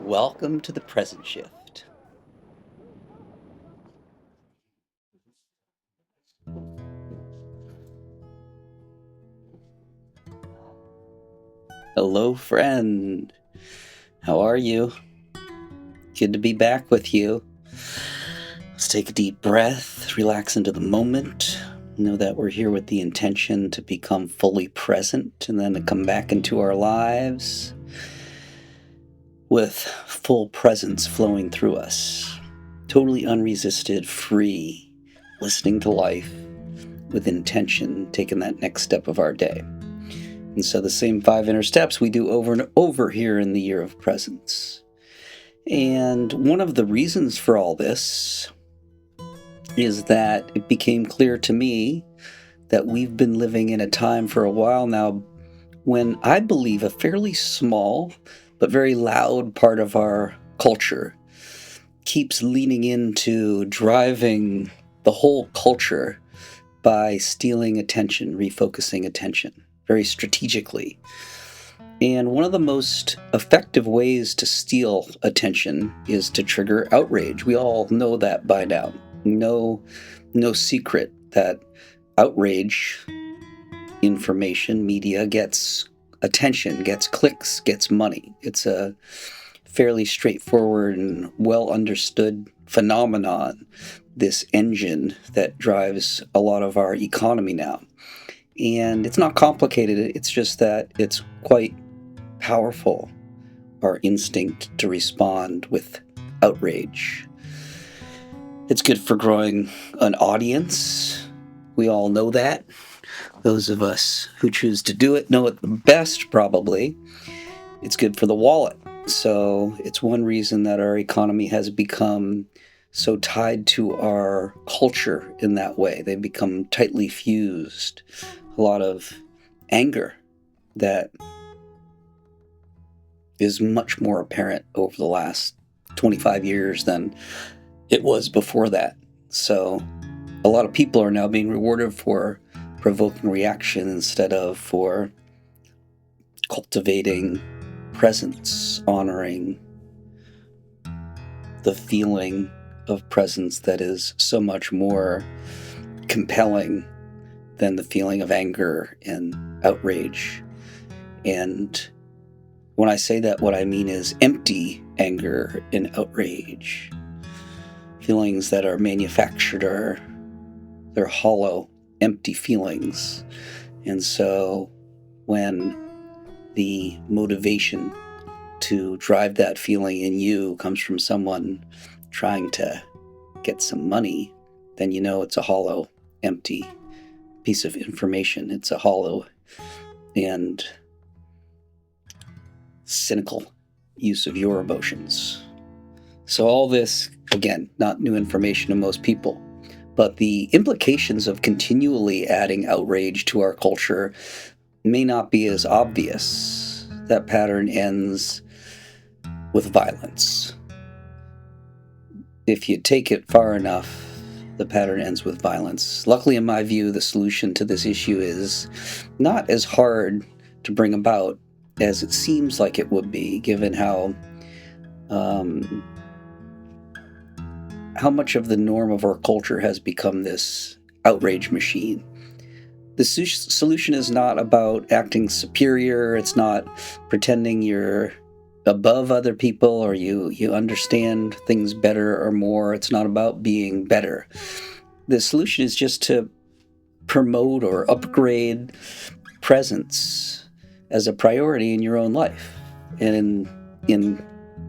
Welcome to the present shift. Hello, friend. How are you? Good to be back with you. Let's take a deep breath, relax into the moment. Know that we're here with the intention to become fully present and then to come back into our lives with full presence flowing through us. Totally unresisted, free, listening to life with intention, taking that next step of our day. And so the same 5 inner steps we do over and over here in the year of presence. And one of the reasons for all this is that it became clear to me that we've been living in a time for a while now when I believe a fairly small but very loud part of our culture keeps leaning into driving the whole culture by stealing attention, refocusing attention very strategically. And one of the most effective ways to steal attention is to trigger outrage. We all know that by now. No secret that outrage information media gets attention, gets clicks, gets money. It's a fairly straightforward and well understood phenomenon, this engine that drives a lot of our economy now. And it's not complicated, it's just that it's quite powerful, our instinct to respond with outrage. It's good for growing an audience. We all know that. Those of us who choose to do it know it the best, probably. It's good for the wallet. So it's one reason that our economy has become so tied to our culture in that way. They've become tightly fused. A lot of anger that is much more apparent over the last 25 years than it was before that. So a lot of people are now being rewarded for provoking reaction instead of for cultivating presence, honoring the feeling of presence that is so much more compelling than the feeling of anger and outrage. And when I say that, what I mean is empty anger and outrage. Feelings that are manufactured they're hollow, empty feelings. And so when the motivation to drive that feeling in you comes from someone trying to get some money, then you know it's a hollow, empty piece of information. It's a hollow and cynical use of your emotions. So all this, again, not new information to most people, but the implications of continually adding outrage to our culture may not be as obvious. That pattern ends with violence. If you take it far enough, the pattern ends with violence. Luckily, in my view, the solution to this issue is not as hard to bring about as it seems like it would be, given how much of the norm of our culture has become this outrage machine. The solution is not about acting superior. It's not pretending you're above other people or you understand things better or more. It's not about being better. The solution is just to promote or upgrade presence as a priority in your own life and in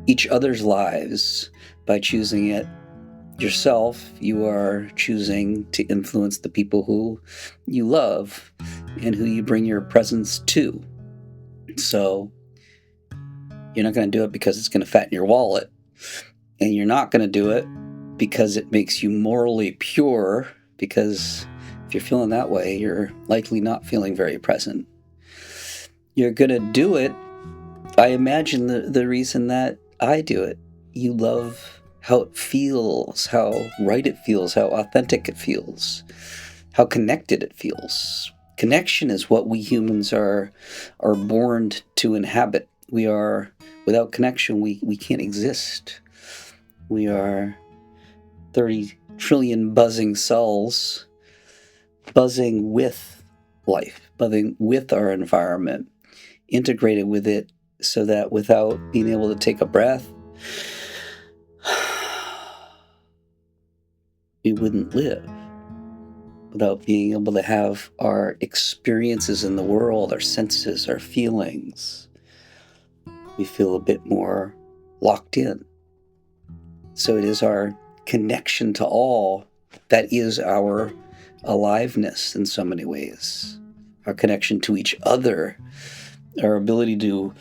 each other's lives. By choosing it yourself, you are choosing to influence the people who you love and who you bring your presence to. So you're not going to do it because it's going to fatten your wallet, and you're not going to do it because it makes you morally pure, because if you're feeling that way, you're likely not feeling very present. You're going to do it, I imagine, the reason that I do it. You love how it feels, how right it feels, how authentic it feels, how connected it feels. Connection is what we humans are born to inhabit. We are, without connection, we can't exist. We are 30 trillion buzzing cells, buzzing with life, buzzing with our environment, integrated with it, so that without being able to take a breath, we wouldn't live. Without being able to have our experiences in the world, our senses, our feelings, we feel a bit more locked in. So it is our connection to all that is our aliveness in so many ways. Our connection to each other, our ability to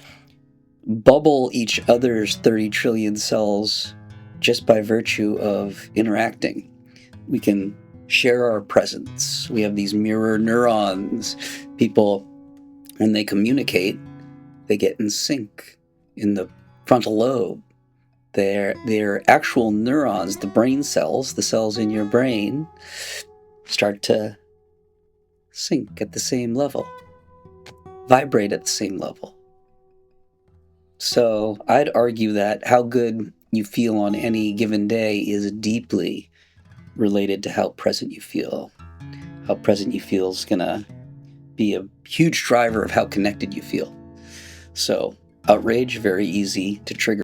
bubble each other's 30 trillion cells just by virtue of interacting. We can share our presence. We have these mirror neurons. People, when they communicate, they get in sync in the frontal lobe. Their actual neurons, the brain cells, the cells in your brain, start to sync at the same level, vibrate at the same level. So I'd argue that how good you feel on any given day is deeply related to how present you feel. How present you feel is going to be a huge driver of how connected you feel. So outrage, very easy to trigger.